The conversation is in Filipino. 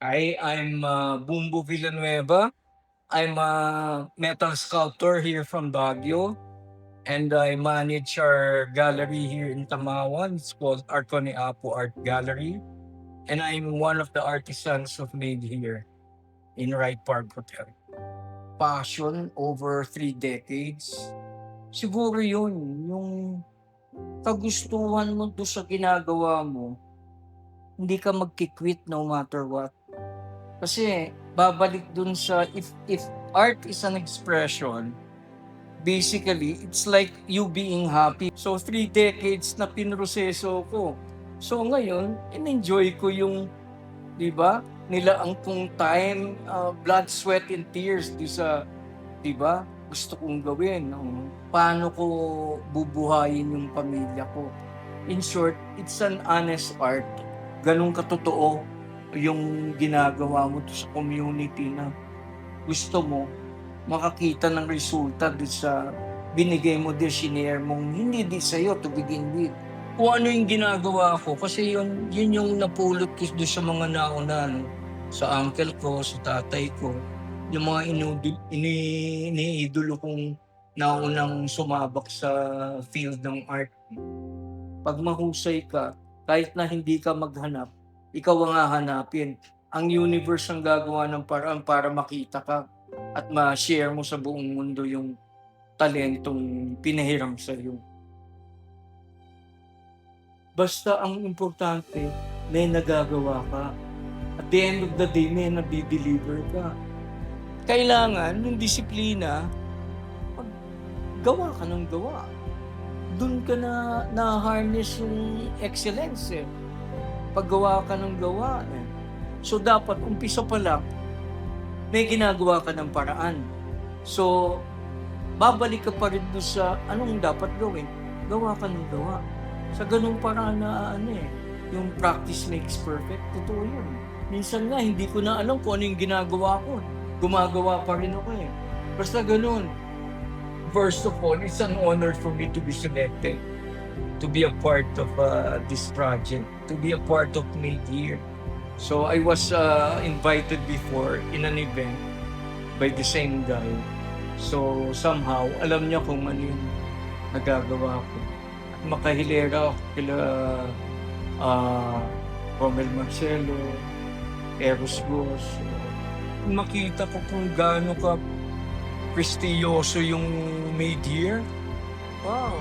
I'm Bumbo Villanueva. I'm a metal sculptor here from Baguio, and I manage our gallery here in Tamawan. It's called Arcone Apo Art Gallery, and I'm one of the artisans of made here in Wright Park Hotel. Passion over 3 decades. Siguro yun, yung kagustuhan mo doon sa ginagawa mo, hindi ka magki-quit no matter what. Kasi babalik dun sa if art is an expression, basically it's like you being happy. So 3 decades na pinroseso ko. So ngayon, in-enjoy ko yung, 'di ba? Nilaang kong time, blood, sweat and tears do sa, 'di ba? Gusto kong gawin. Paano ko bubuhayin yung pamilya ko. In short, it's an honest art. Ganun katotoo yung ginagawa mo to sa community na gusto mo makakita ng resulta doon sa binigay mo din, shinare mong hindi din sa'yo to begin with. Kung ano yung ginagawa ko, kasi yun yung napulot ko doon sa mga nauna, no? Sa uncle ko, sa tatay ko, yung mga iniidolo kong naunang sumabak sa field ng art. Pag mahusay ka, kahit na hindi ka maghanap, ikaw ang hahanapin. Ang universe ang gagawa ng paraan para makita ka at ma-share mo sa buong mundo yung talentong pinahiram sa'yo. Basta ang importante, may nagagawa ka. At the end of the day, may nabideliver ka. Kailangan ng disiplina, gawa ka ng gawa. Doon ka na-harness yung excellence eh. Paggawa ka ng gawa eh. So dapat umpisa pa lang, may ginagawa ka ng paraan. So, babalik ka pa rin doon sa anong dapat gawin. Gawa ka ng gawa. Sa ganung paraan na yung practice makes perfect. Totoo yun. Minsan nga, hindi ko na alam kung ano yung ginagawa ko. Gumagawa pa rin ako eh. Basta ganun. First of all, it's an honor for me to be selected, to be a part of this project, to be a part of Made Here. So I was invited before in an event by the same guy. So somehow, alam niya kung ano yung nagagawa ko. At makahilera ako kila Romel Marcelo, Eros Gos. Makita ko kung gaano ka prestigyoso yung Made Here. Wow!